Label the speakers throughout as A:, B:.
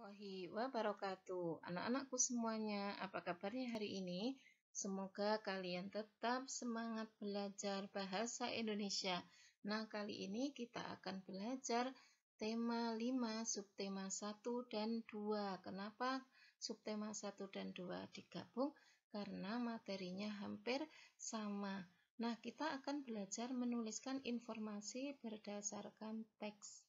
A: Warahmatullahi wabarakatuh. Anak-anakku semuanya, apa kabarnya hari ini? Semoga kalian tetap semangat belajar bahasa Indonesia. Nah, kali ini kita akan belajar tema 5, subtema 1 dan 2. Kenapa subtema 1 dan 2 digabung? Karena materinya hampir sama. Nah, kita akan belajar menuliskan informasi berdasarkan teks.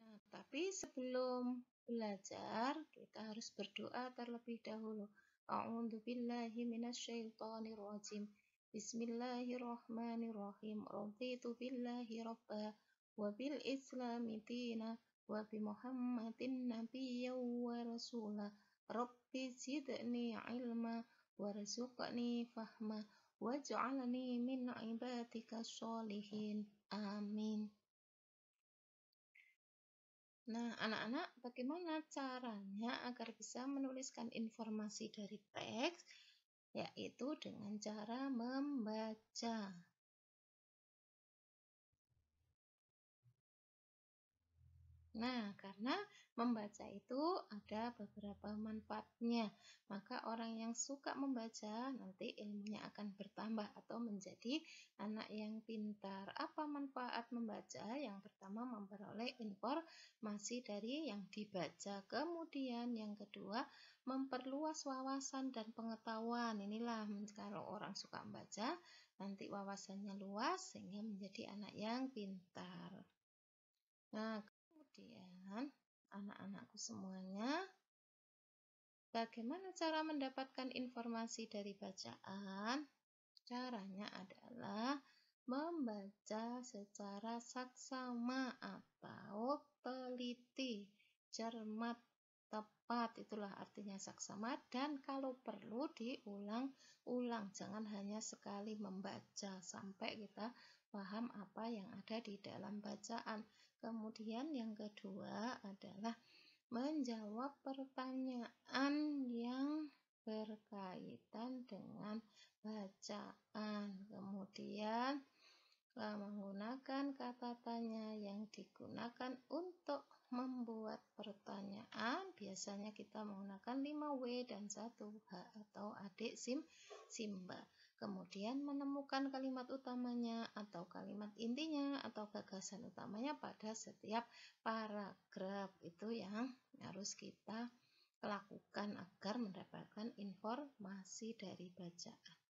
A: Nah, tapi sebelum belajar, kita harus berdoa terlebih dahulu. A'udzubillahi minasyaitonirrajim. Bismillahirrahmanirrahim. Raditu billahi rabba wa bil islami dina wa bi Muhammadin nabiyyan wa rasula. Rabbi zidni ilma warzuqni fahma waj'alni min ibadika sholihin. Amin. Nah, anak-anak, bagaimana caranya agar bisa menuliskan informasi dari teks? Yaitu dengan cara membaca. Nah, karena membaca itu ada beberapa manfaatnya. Maka orang yang suka membaca nanti ilmunya akan bertambah atau menjadi anak yang pintar. Apa manfaat membaca? Yang pertama, memperoleh informasi dari yang dibaca. Kemudian yang kedua, memperluas wawasan dan pengetahuan. Inilah kalau orang suka membaca, nanti wawasannya luas sehingga menjadi anak yang pintar. Nah, kemudian anak-anakku semuanya, bagaimana cara mendapatkan informasi dari bacaan? Caranya adalah membaca secara saksama atau teliti, cermat, tepat, itulah artinya saksama, dan kalau perlu diulang-ulang. Jangan hanya sekali membaca sampai kita paham apa yang ada di dalam bacaan. Kemudian yang kedua adalah menjawab pertanyaan yang berkaitan dengan bacaan. Kemudian menggunakan kata tanya yang digunakan untuk membuat pertanyaan. Biasanya kita menggunakan 5W dan 1H atau adik Simba. Kemudian menemukan kalimat utamanya atau kalimat intinya atau gagasan utamanya pada setiap paragraf. Itu yang harus kita lakukan agar mendapatkan informasi dari bacaan.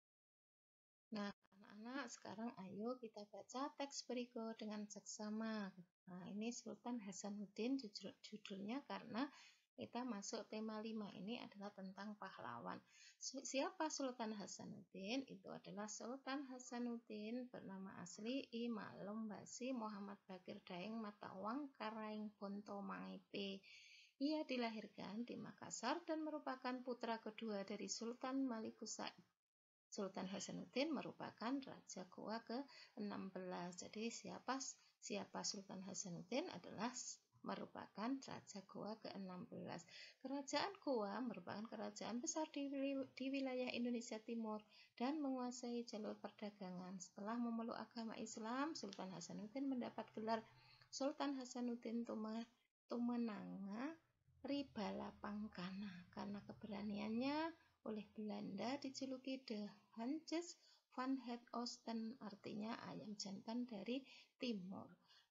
A: Nah, anak-anak, sekarang ayo kita baca teks berikut dengan seksama. Nah, ini Sultan Hasanuddin judulnya karena kita masuk tema 5 ini adalah tentang pahlawan. Siapa Sultan Hasanuddin? Itu adalah Sultan Hasanuddin bernama asli I Malum Basi Muhammad Bakir Daeng Matawang Karaing Bonto Mangaipe. Ia dilahirkan di Makassar dan merupakan putra kedua dari Sultan Malikus Said. Sultan Hasanuddin merupakan Raja Goa ke-16. Jadi siapa Sultan Hasanuddin adalah merupakan Raja Goa ke-16. Kerajaan Goa merupakan kerajaan besar di wilayah Indonesia Timur dan menguasai jalur perdagangan. Setelah memeluk agama Islam, Sultan Hasanuddin mendapat gelar Sultan Hasanuddin Tumenanga Ribala Pangkana karena keberaniannya oleh Belanda dijuluki The Hansjes van het Oosten, artinya ayam jantan dari timur.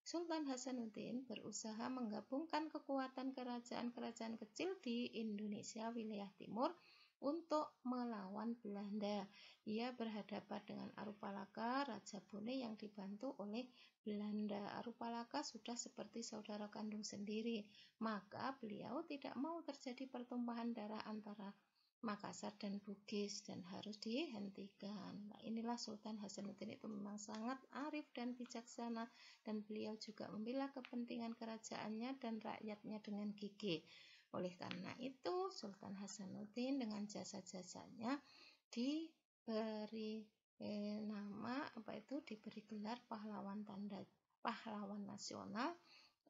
A: Sultan Hasanuddin berusaha menggabungkan kekuatan kerajaan-kerajaan kecil di Indonesia wilayah timur untuk melawan Belanda. Ia berhadapan dengan Arupalaka, Raja Bone yang dibantu oleh Belanda. Arupalaka sudah seperti saudara kandung sendiri, maka beliau tidak mau terjadi pertumpahan darah antara Makassar dan Bugis dan harus dihentikan. Nah, inilah Sultan Hasanuddin itu memang sangat arif dan bijaksana dan beliau juga membela kepentingan kerajaannya dan rakyatnya dengan gigih. Oleh karena itu, Sultan Hasanuddin dengan jasa-jasanya diberi diberi gelar pahlawan nasional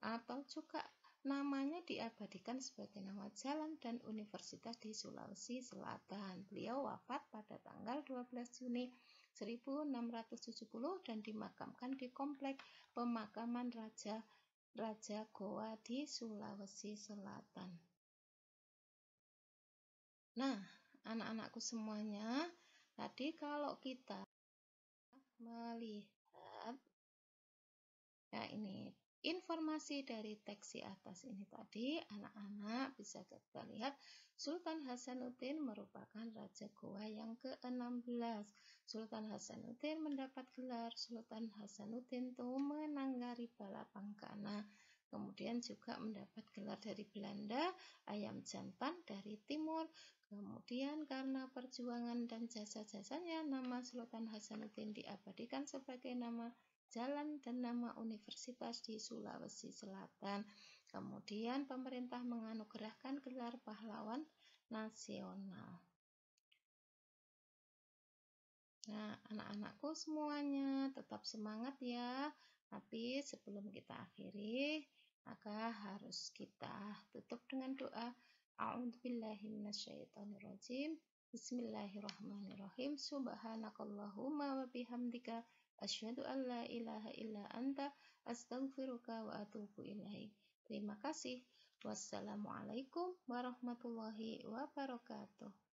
A: atau juga namanya diabadikan sebagai nama jalan dan universitas di Sulawesi Selatan. Beliau wafat pada tanggal 12 Juni 1670 dan dimakamkan di Komplek Pemakaman Raja Raja Goa di Sulawesi Selatan. Nah, anak-anakku semuanya, tadi kalau kita melihat, ya ini informasi dari teks di atas ini tadi, anak-anak bisa kita lihat Sultan Hasanuddin merupakan Raja Goa yang ke-16. Sultan Hasanuddin mendapat gelar Sultan Hasanuddin Tumenanggari Balapangkana. Kemudian juga mendapat gelar dari Belanda, Ayam Jantan dari timur. Kemudian karena perjuangan dan jasa-jasanya, nama Sultan Hasanuddin diabadikan sebagai nama jalan dan nama universitas di Sulawesi Selatan. Kemudian pemerintah menganugerahkan gelar pahlawan nasional. Nah, anak-anakku semuanya tetap semangat ya. Tapi sebelum kita akhiri, maka harus kita tutup dengan doa. A'udzubillahi minasyaitonirrajim. Bismillahirrahmanirrahim. Subhanakallahumma wa bihamdika asyhadu an la ilaha illa anta astaghfiruka wa atubu ilaik. Terima kasih. Wassalamualaikum warahmatullahi wabarakatuh.